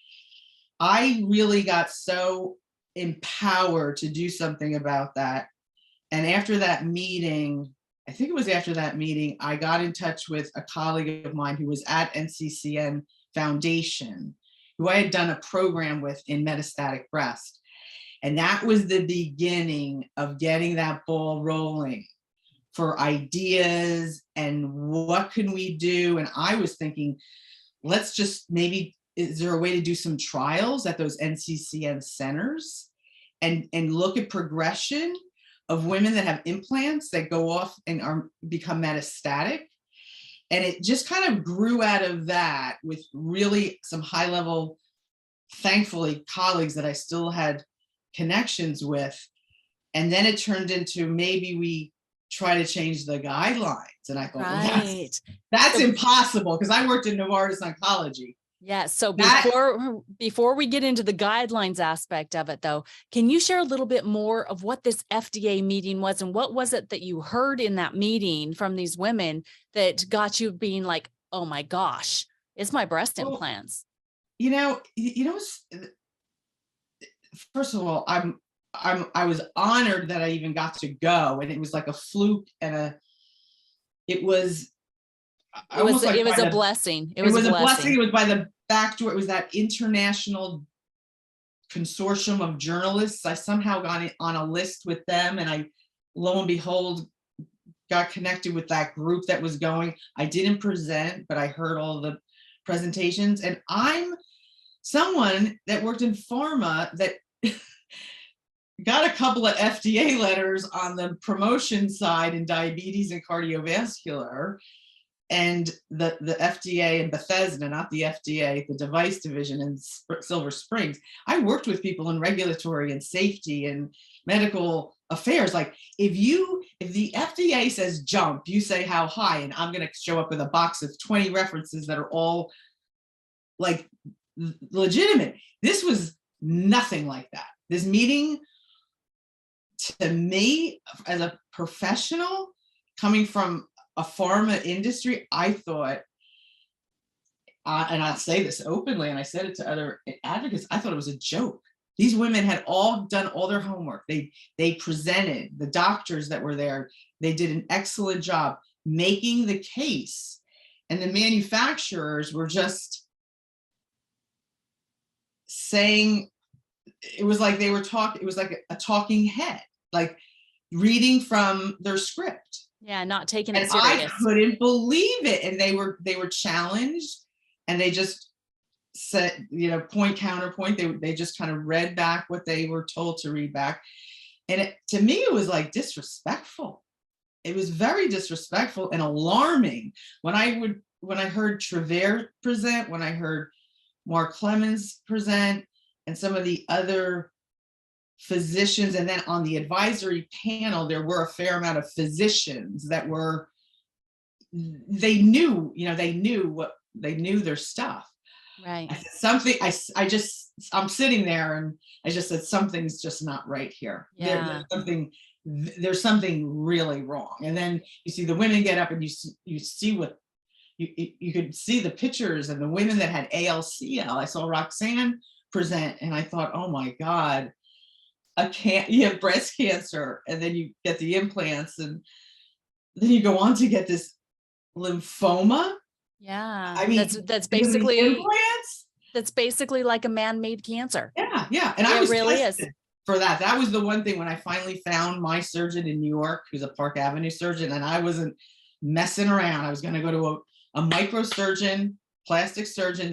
I really got so empowered to do something about that. And after that meeting, I think it was after that meeting, I got in touch with a colleague of mine who was at NCCN Foundation, who I had done a program with in metastatic breast. And that was the beginning of getting that ball rolling for ideas and what can we do. And I was thinking, let's just maybe, is there a way to do some trials at those NCCN centers and look at progression of women that have implants that go off and become metastatic? And it just kind of grew out of that with really some high level, thankfully, colleagues that I still had connections with. And then it turned into maybe we try to change the guidelines. And I thought, well, that's impossible, because I worked in Novartis Oncology. Yeah. So before we get into the guidelines aspect of it, though, can you share a little bit more of what this FDA meeting was, and what was it that you heard in that meeting from these women that got you being like, oh my gosh, it's my breast implants? First of all, I was honored that I even got to go, and it was like a fluke, and it was a blessing. It was a blessing. It was by the back door. It was that international consortium of journalists. I somehow got on a list with them, and I, lo and behold, got connected with that group that was going. I didn't present, but I heard all the presentations, and I'm someone that worked in pharma that got a couple of FDA letters on the promotion side in diabetes and cardiovascular. And the FDA in Bethesda, not the FDA, the device division in Silver Springs. I worked with people in regulatory and safety and medical affairs. Like, if the FDA says jump, you say how high, and I'm going to show up with a box of 20 references that are all like legitimate. This was nothing like that. This meeting, to me, as a professional coming from a pharma industry, I thought, and I'll say this openly, and I said it to other advocates, I thought it was a joke. These women had all done all their homework. They presented, the doctors that were there, they did an excellent job making the case. And the manufacturers were just saying, it was like they were talking, it was like a talking head, like reading from their script. Yeah, not taking it serious. I couldn't believe it. And they were challenged, and they just said, point, counterpoint. They just kind of read back what they were told to read back. And to me, it was like disrespectful. It was very disrespectful and alarming. When I heard Trevere present, when I heard Mark Clemens present, and some of the other physicians, and then on the advisory panel, there were a fair amount of physicians that were, they knew their stuff. Right. I said I'm sitting there, and I just said, something's just not right here. Yeah. There's something really wrong. And then you see the women get up, and you see what you could see the pictures, and the women that had ALCL. I saw Roxanne present, and I thought, oh my God, you have breast cancer, and then you get the implants, and then you go on to get this lymphoma. Yeah, I mean, that's basically implants. That's basically like a man-made cancer. Yeah, and I was really tested for that. That was the one thing when I finally found my surgeon in New York, who's a Park Avenue surgeon, and I wasn't messing around. I was going to go to a microsurgeon, plastic surgeon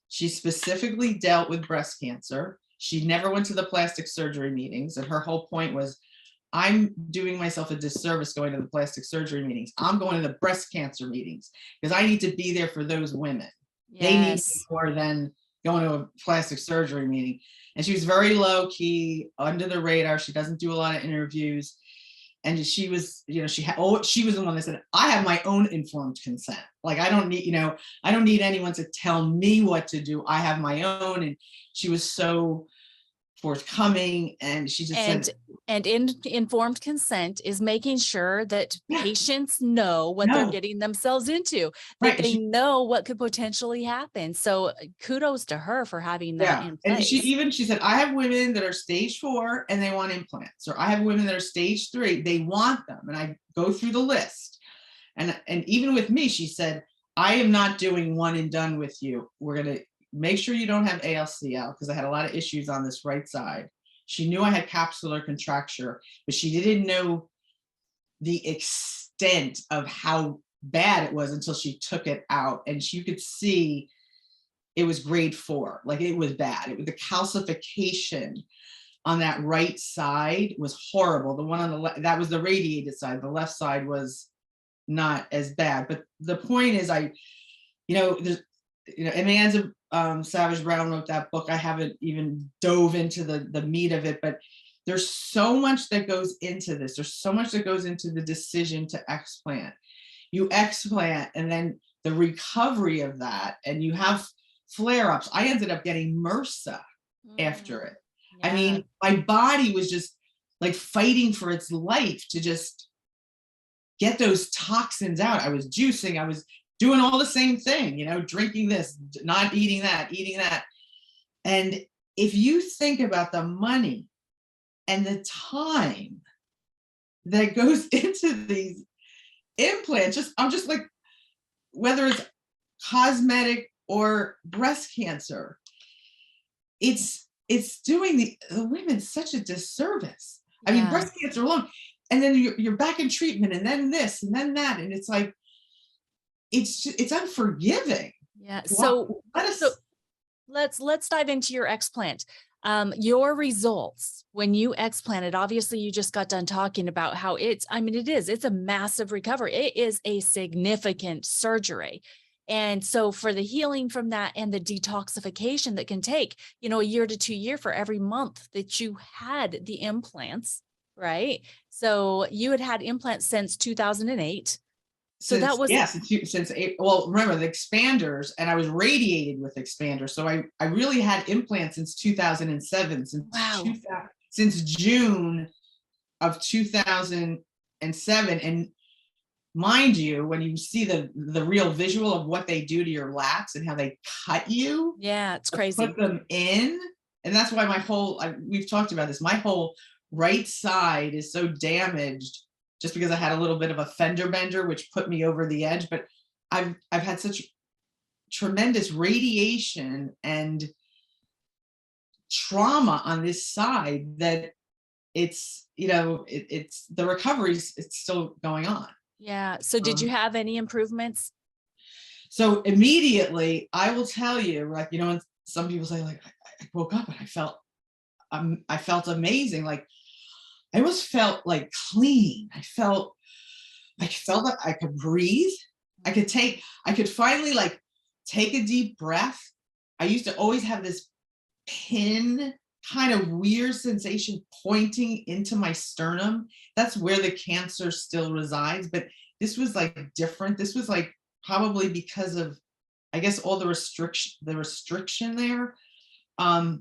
she specifically dealt with breast cancer. She never went to the plastic surgery meetings, and her whole point was, I'm doing myself a disservice going to the plastic surgery meetings. I'm going to the breast cancer meetings because I need to be there for those women. Yes. They need me more than going to a plastic surgery meeting. And she was very low key, under the radar. She doesn't do a lot of interviews. And she was, she was the one that said, I have my own informed consent. Like, I don't need anyone to tell me what to do. I have my own. And she was so forthcoming. And she just And said, informed consent is making sure that yeah, patients know what they're no, getting themselves into, that right. they know what could potentially happen. So kudos to her for having that Yeah. in And place. she said, I have women that are stage 4 and they want implants, or I have women that are stage 3, they want them. And I go through the list. And even with me, she said, I am not doing one and done with you. We're going to make sure you don't have ALCL, because I had a lot of issues on this right side. She knew I had capsular contracture, but she didn't know the extent of how bad it was until she took it out. And you could see it was grade 4, like it was bad. It was the calcification on that right side was horrible. The one on the left, that was the radiated side. The left side was not as bad. But the point is, there's, Amanda Savage Brown wrote that book. I haven't even dove into the meat of it, but there's so much that goes into this. There's so much that goes into the decision to explant. You explant, and then the recovery of that, and you have flare-ups. I ended up getting MRSA after it. Yeah. I mean, my body was just like fighting for its life to just get those toxins out. I was juicing, I was doing all the same thing, drinking this, not eating that, eating that. And if you think about the money and the time that goes into these implants, I'm just like, whether it's cosmetic or breast cancer, it's doing the women such a disservice. I mean, breast cancer alone, and then you're back in treatment, and then this, and then that, and it's like, it's unforgiving. Yeah. So let's dive into your explant. Your results when you explanted, obviously you just got done talking about how it's a massive recovery. It is a significant surgery. And so for the healing from that and the detoxification that can take, a year to 2 years for every month that you had the implants, right? So you had implants since 2008. So that was, since well, remember the expanders, and I was radiated with expanders. So I really had implants since 2007, since June of 2007. And mind you, when you see the real visual of what they do to your lats and how they cut you, it's crazy. Put them in, and that's why we've talked about this. My whole right side is so damaged, just because I had a little bit of a fender bender, which put me over the edge. But I've had such tremendous radiation and trauma on this side that it's the recovery's it's still going on. Yeah. So did you have any improvements? So immediately, I will tell you, like, and some people say, like, I woke up and I felt amazing. Like, I almost felt like clean. I felt that I could breathe. I could finally like take a deep breath. I used to always have this pin kind of weird sensation pointing into my sternum. That's where the cancer still resides. But this was like different. This was like probably because of, I guess, all the restriction there. I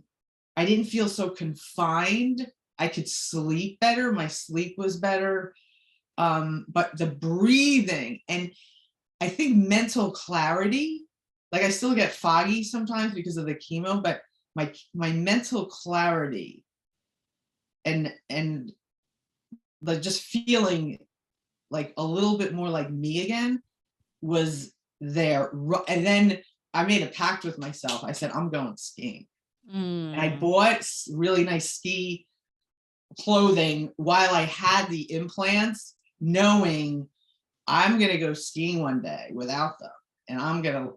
didn't feel so confined. I could sleep better. My sleep was better. But the breathing, and I think mental clarity, like I still get foggy sometimes because of the chemo, but my mental clarity and like just feeling like a little bit more like me again was there. And then I made a pact with myself. I said, I'm going skiing. And I bought really nice ski clothing while I had the implants, knowing I'm going to go skiing one day without them. And I'm going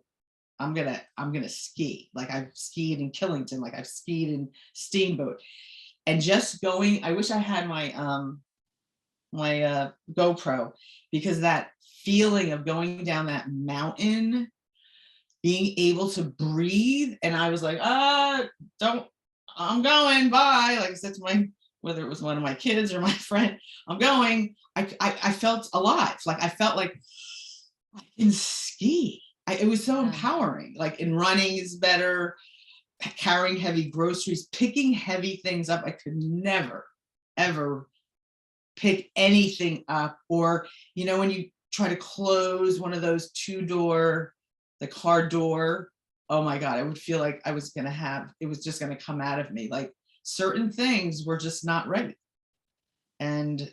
to ski. Like I've skied in Killington, like I've skied in Steamboat, and just going, I wish I had my GoPro, because that feeling of going down that mountain, being able to breathe. And I was like, I'm going, bye. Like I said to whether it was one of my kids or my friend, I'm going. I felt alive. Like I felt like I can ski. It was so empowering. Like in running is better. carrying heavy groceries, picking heavy things up. I could never, ever pick anything up. Or, when you try to close one of those the car door, oh my God, I would feel like it was just going to come out of me. Like certain things were just not ready. And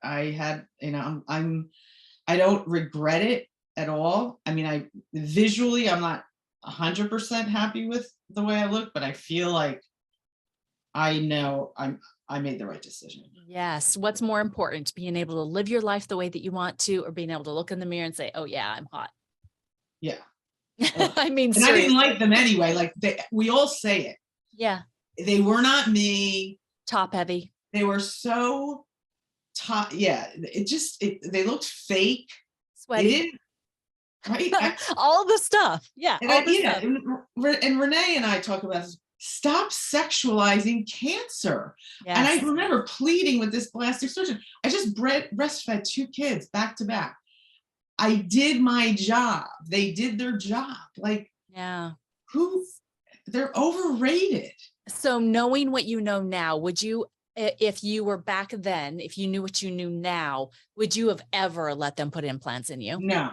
I had, I don't regret it at all. I mean, visually, I'm not 100% happy with the way I look, but I feel like I know I made the right decision. Yes. What's more important, being able to live your life the way that you want to, or being able to look in the mirror and say, oh yeah, I'm hot. Yeah. I mean, and I didn't seriously. like them anyway. Like we all say it. Yeah. They were not me. Top heavy. They were so top. Yeah. They looked fake. Sweaty. They didn't, right? All the stuff. Yeah. And All the stuff. And Renee and I talk about this. Stop sexualizing cancer. Yes. And I remember pleading with this plastic surgeon. I just breastfed 2 kids back to back. I did my job. They did their job. Like, yeah. They're overrated. So knowing what you know now, would you, if you were back then, if you knew what you knew now, would you have ever let them put implants in you? No,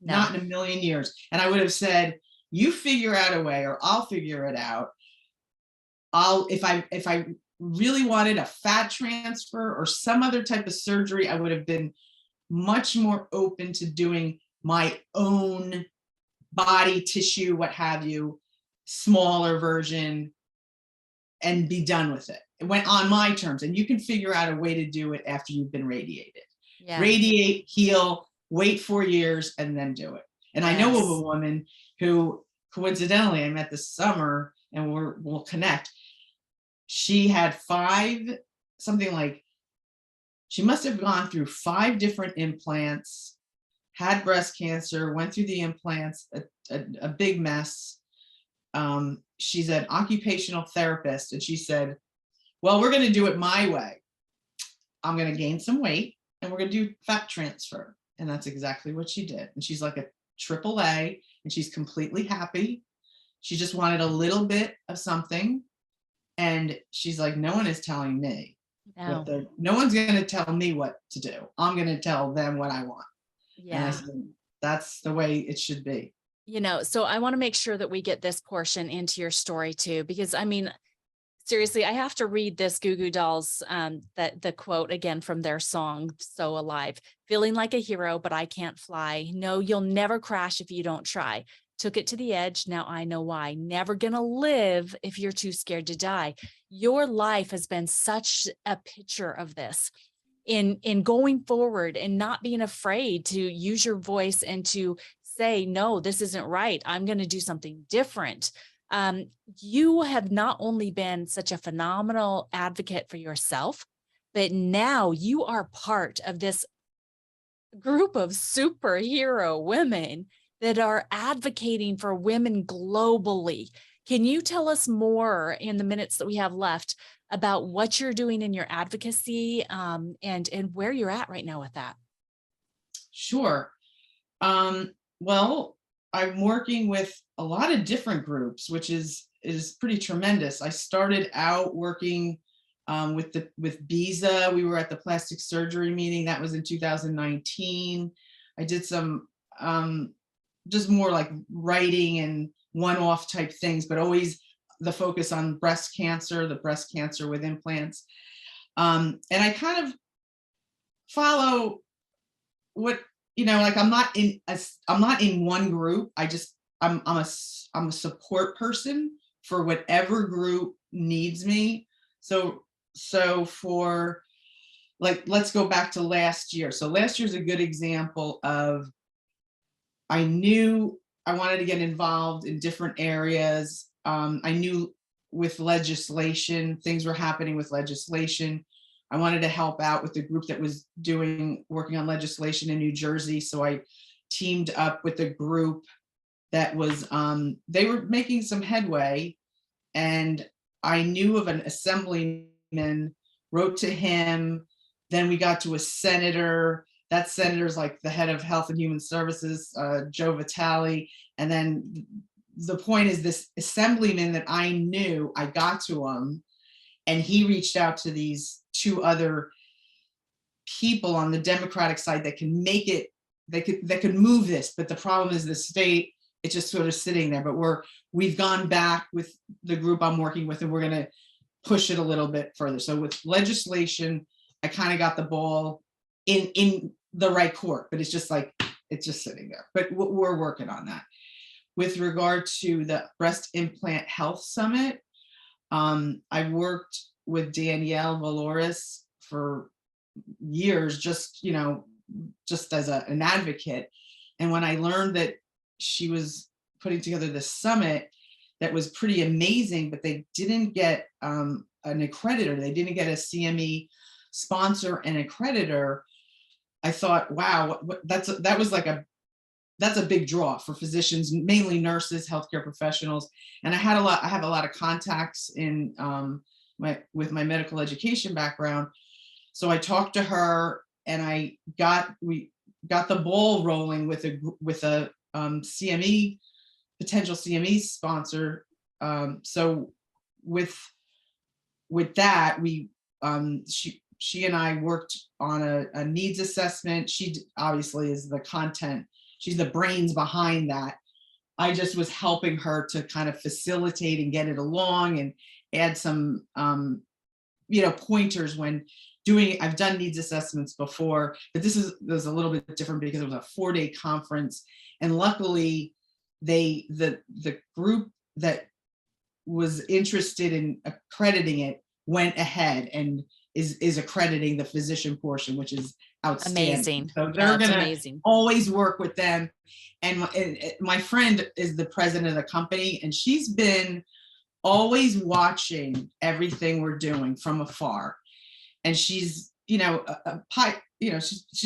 not in a million years. And I would have said, you figure out a way, or I'll figure it out. If I really wanted a fat transfer or some other type of surgery, I would have been much more open to doing my own body tissue, what have you, smaller version, and be done with it. It went on my terms, and you can figure out a way to do it after you've been radiated. Yeah. Radiate, heal, wait 4 years, and then do it. And yes. I know of a woman who coincidentally I met this summer, and we'll connect. She had she must have gone through 5 different implants, had breast cancer, went through the implants, a big mess. She's an occupational therapist, and she said, well, we're going to do it my way. I'm going to gain some weight, and we're going to do fat transfer. And that's exactly what she did. And she's like a AAA, and she's completely happy. She just wanted a little bit of something. And she's like, no one is telling me. No one's going to tell me what to do. I'm going to tell them what I want. Yeah. And I said, that's the way it should be. So I want to make sure that we get this portion into your story too, because I mean, seriously, I have to read this Goo Goo Dolls, the quote again from their song, So Alive. Feeling like a hero, but I can't fly. No, you'll never crash if you don't try. Took it to the edge. Now I know why. Never gonna live if you're too scared to die. Your life has been such a picture of this in going forward and not being afraid to use your voice and to say, no, this isn't right. I'm going to do something different. You have not only been such a phenomenal advocate for yourself, but now you are part of this group of superhero women that are advocating for women globally. Can you tell us more in the minutes that we have left about what you're doing in your advocacy and where you're at right now with that? Sure. Well, I'm working with a lot of different groups, which is pretty tremendous. I started out working with BISA. We were at the plastic surgery meeting. That was in 2019. I did some just more like writing and one-off type things, but always the focus on breast cancer, the breast cancer with implants. And I kind of follow what, like I'm not in one group. I'm a support person for whatever group needs me. So for like, let's go back to last year. So last year's a good example of, I knew I wanted to get involved in different areas. I knew with legislation, things were happening with legislation. I wanted to help out with the group that was working on legislation in New Jersey. So I teamed up with a group that was, they were making some headway, and I knew of an assemblyman, wrote to him. Then we got to a senator. That senator's like the head of Health and Human Services, Joe Vitale. And then the point is, this assemblyman that I knew, I got to him, and he reached out to these two other people on the Democratic side that can make it, that could move this. But the problem is the state, it's just sort of sitting there. But we've gone back with the group I'm working with, and we're going to push it a little bit further. So with legislation, I kind of got the ball in the right court, but it's just like, it's just sitting there. But we're working on that. With regard to the Breast Implant Health Summit, I worked with Danielle Valoris for years, just as an advocate. And when I learned that she was putting together this summit that was pretty amazing, but they didn't get an accreditor, they didn't get a CME sponsor and accreditor, I thought, wow, that's a big draw for physicians, mainly nurses, healthcare professionals. And I have a lot of contacts in with my medical education background. So I talked to her, and we got the ball rolling with a CME, potential CME sponsor. So with that, she and I worked on a needs assessment. She obviously is the content. She's the brains behind that. I just was helping her to kind of facilitate and get it along and add some, pointers when doing. I've done needs assessments before, but this was a little bit different because it was a 4-day conference, and luckily, the group that was interested in accrediting it went ahead and is accrediting the physician portion, which is outstanding. Amazing. So they're gonna always work with them. And my friend is the president of the company, and she's been always watching everything we're doing from afar. And she's, she's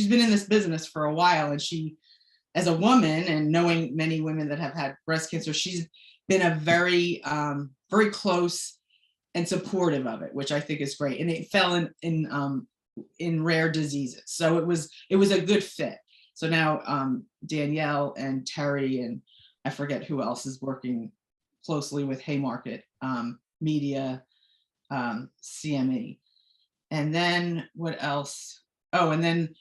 been in this business for a while, and she, as a woman and knowing many women that have had breast cancer, she's been a very, very close and supportive of it, which I think is great. And it fell in rare diseases, so it was a good fit. So now Danielle and Terry, and I forget who else is working closely with Haymarket Media, CME, and then what else? Oh, and then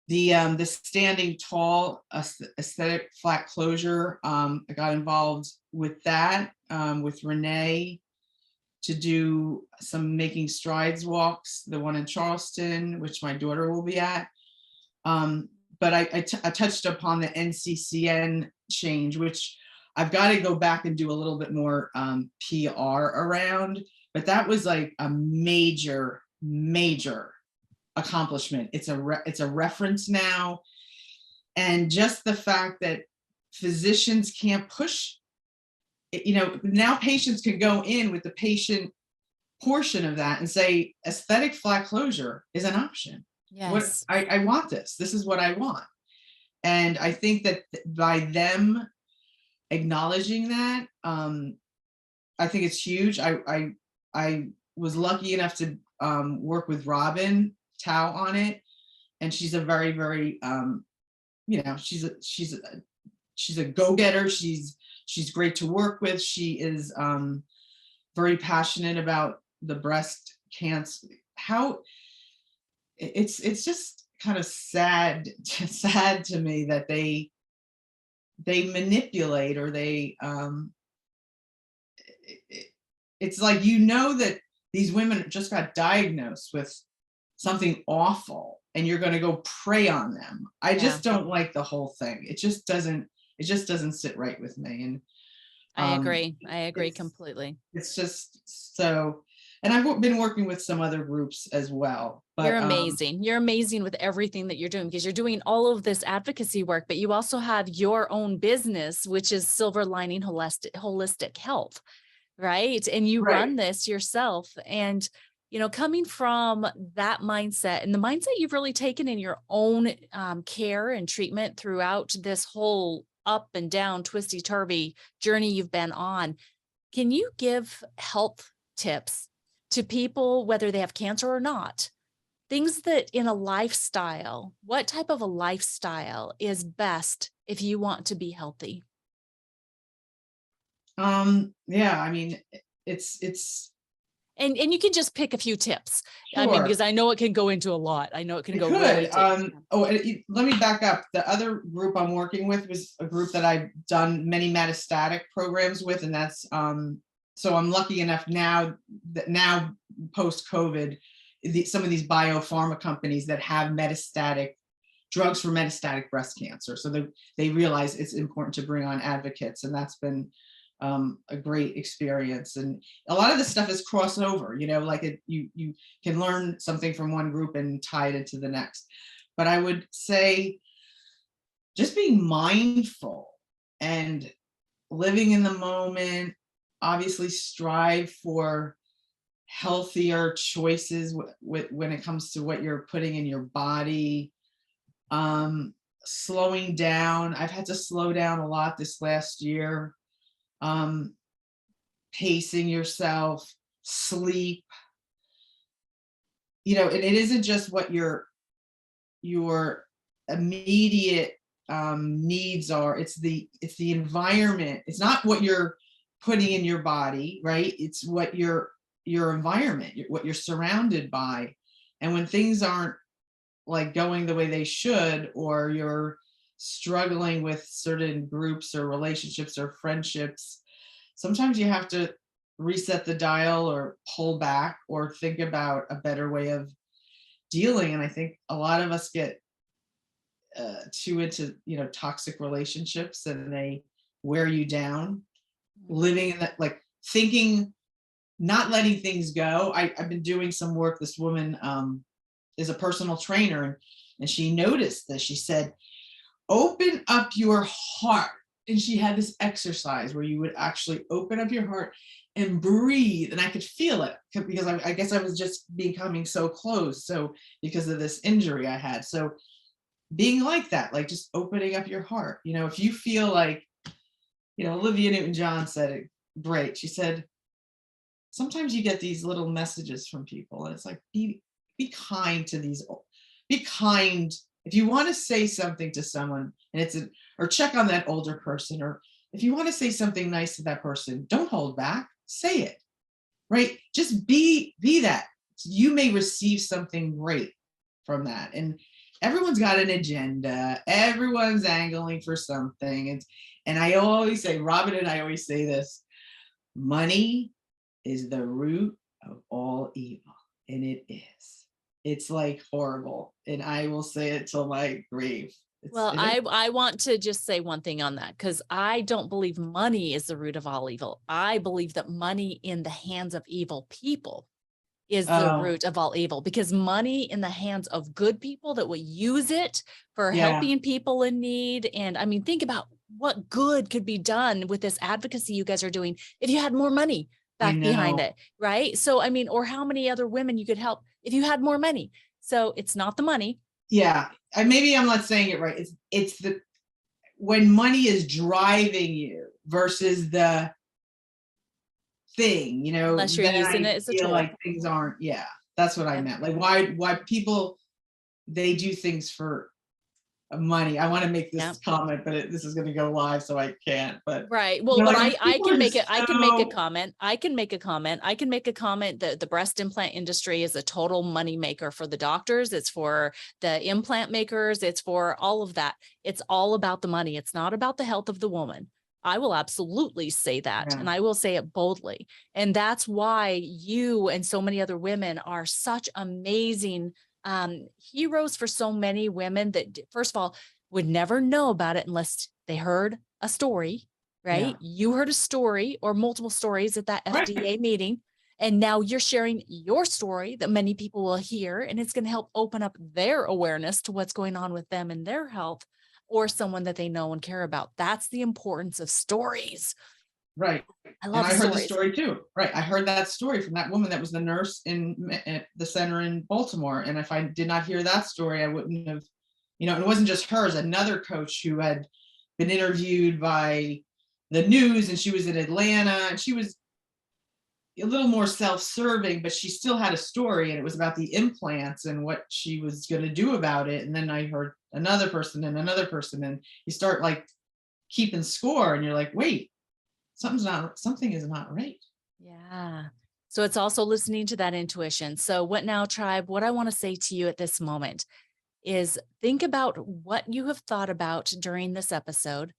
the standing tall aesthetic flat closure. I got involved with that with Renee to do some Making Strides walks, the one in Charleston, which my daughter will be at. But I touched upon the NCCN change, which I've got to go back and do a little bit more PR around. But that was like a major accomplishment. It's a reference now. And just the fact that physicians can't push, now patients can go in with the patient portion of that and say aesthetic flat closure is an option. Yes. I want this. This is what I want. And I think that by them acknowledging that, I think it's huge. I was lucky enough to work with Robin Tao on it, and she's a very, very, she's a go-getter. She's great to work with. She is very passionate about the breast cancer. How it's just kind of sad to me that they manipulate, or it's like, that these women just got diagnosed with something awful, and you're going to go prey on them. I just don't like the whole thing. It just doesn't sit right with me. And I agree completely. It's just so, and I've been working with some other groups as well. But you're amazing. You're amazing with everything that you're doing, because you're doing all of this advocacy work, but you also have your own business, which is Silver Lining Holistic Health, right? And you run this yourself. And coming from that mindset, and the mindset you've really taken in your own care and treatment throughout this whole up and down, twisty turvy journey you've been on, can you give health tips to people, whether they have cancer or not? Things that in a lifestyle, what type of a lifestyle is best if you want to be healthy? Yeah, I mean, it's And you can just pick a few tips. I mean, sure. because I know it can go into a lot. I know it can It go really could. deep. Let me back up. The other group I'm working with was a group that I've done many metastatic programs with, and that's so I'm lucky enough now that now post COVID, some of these biopharma companies that have metastatic drugs for metastatic breast cancer, so they realize it's important to bring on advocates, and that's been a great experience. And a lot of this stuff is crossover, like you can learn something from one group and tie it into the next. But I would say just being mindful and living in the moment, obviously strive for healthier choices when it comes to what you're putting in your body. Slowing down. I've had to slow down a lot this last year. Pacing yourself, sleep. And it isn't just what your immediate needs are. It's the environment. It's not what you're putting in your body, right? It's what your environment, what you're surrounded by. And when things aren't like going the way they should, or you're struggling with certain groups or relationships or friendships, sometimes you have to reset the dial or pull back or think about a better way of dealing. And I think a lot of us get too into toxic relationships, and they wear you down, living in that, like, thinking, not letting things go. I've been doing some work. This woman is a personal trainer, and she noticed this. She said, open up your heart. And she had this exercise where you would actually open up your heart and breathe. And I could feel it because I guess I was just becoming so close. So because of this injury I had. So being like that, like just opening up your heart, if you feel like, Olivia Newton-John said it great. She said, sometimes you get these little messages from people, and it's like, be kind to these, be kind. If you want to say something to someone, and or check on that older person, or if you want to say something nice to that person, don't hold back, say it, right? Just be that. You may receive something great from that. And everyone's got an agenda. Everyone's angling for something. And I always say, Robin and I always say this, money is the root of all evil. And it is. It's like horrible. And I will say it till my grave. Well, I want to just say one thing on that, because I don't believe money is the root of all evil. I believe that money in the hands of evil people is the root of all evil, because money in the hands of good people that will use it for helping people in need. And I mean, think about what good could be done with this advocacy you guys are doing if you had more money back behind it, right? So, I mean, or how many other women you could help if you had more money. So it's not the money. Yeah, maybe I'm not saying it right. It's when money is driving you versus the thing, Unless you're using it as a tool. Like things aren't. Yeah, that's what I meant. Like why people, they do things for money. I want to make this comment, but this is going to go live, so I can't. But right. Well, but I can make it. I can make a comment. I can make a comment that the breast implant industry is a total money maker for the doctors. It's for the implant makers. It's for all of that. It's all about the money. It's not about the health of the woman. I will absolutely say that. And I will say it boldly. And that's why you and so many other women are such amazing heroes for so many women that, first of all, would never know about it unless they heard a story, right? You heard a story or multiple stories at that FDA meeting. And now you're sharing your story that many people will hear, and it's going to help open up their awareness to what's going on with them and their health, or someone that they know and care about. That's the importance of stories. Right. I love heard the story too. Right. I heard that story from that woman that was the nurse at the center in Baltimore. And if I did not hear that story, I wouldn't have, it wasn't just hers. Another coach who had been interviewed by the news, and she was in Atlanta, and she was a little more self-serving, but she still had a story, and it was about the implants and what she was going to do about it. And then I heard another person, and you start like keeping score, and you're like, wait, something is not right. Yeah. So it's also listening to that intuition. So, what now, tribe? What I want to say to you at this moment is think about what you have thought about during this episode,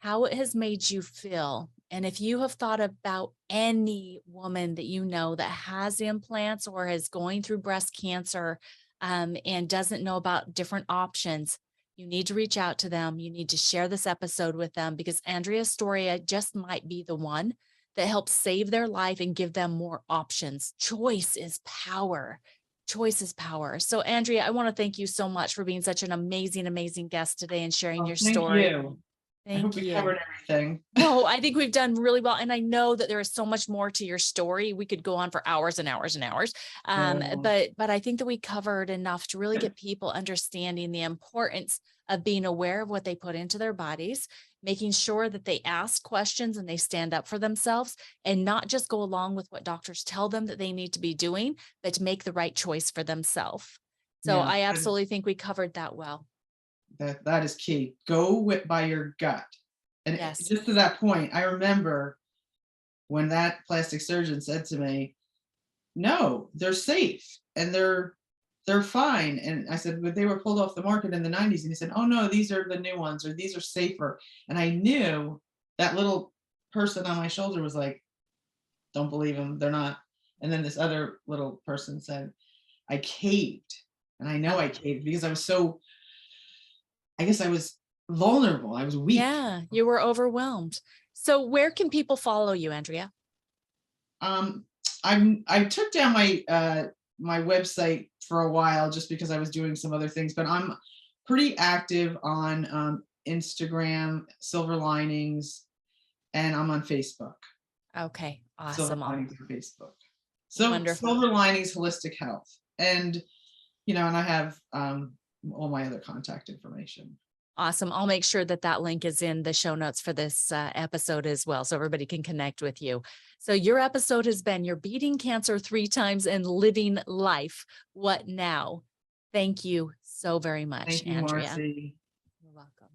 how it has made you feel. And if you have thought about any woman that you know that has implants or is going through breast cancer and doesn't know about different options, you need to reach out to them. You need to share this episode with them because Andrea's story just might be the one that helps save their life and give them more options. Choice is power. Choice is power. So, Andrea, I want to thank you so much for being such an amazing, amazing guest today and sharing Well, your thank story. you. I hope Thank we you. covered everything. No, I think we've done really well. And I know that there is so much more to your story. We could go on for hours and hours and hours. So, But I think that we covered enough to really get people understanding the importance of being aware of what they put into their bodies, making sure that they ask questions and they stand up for themselves and not just go along with what doctors tell them that they need to be doing, but to make the right choice for themselves. So yeah, I absolutely think we covered that well. that is key. Go by your gut. And Yes. just to that point, I remember when that plastic surgeon said to me, "No, they're safe and they're fine." And I said, "But they were pulled off the market in the 90s." And he said, "Oh no, these are the new ones, or these are safer." And I knew that little person on my shoulder was like, "Don't believe them. They're not." And then this other little person said, I caved. And I know I caved because I was so, I guess I was vulnerable. I was weak. Yeah, you were overwhelmed. So where can people follow you, Andrea? Um, I took down my website for a while just because I was doing some other things, but I'm pretty active on Instagram, Silver Linings, and I'm on Facebook. Okay, Silver awesome. Linings on Facebook. So Wonderful. Silver Linings Holistic Health, and and I have all my other contact information. Awesome. I'll make sure that that link is in the show notes for this episode as well, so everybody can connect with you. So your episode has been You're Beating Cancer 3 Times and Living Life. What now? Thank you so very much, Thank you, Andrea. Marcy. You're welcome.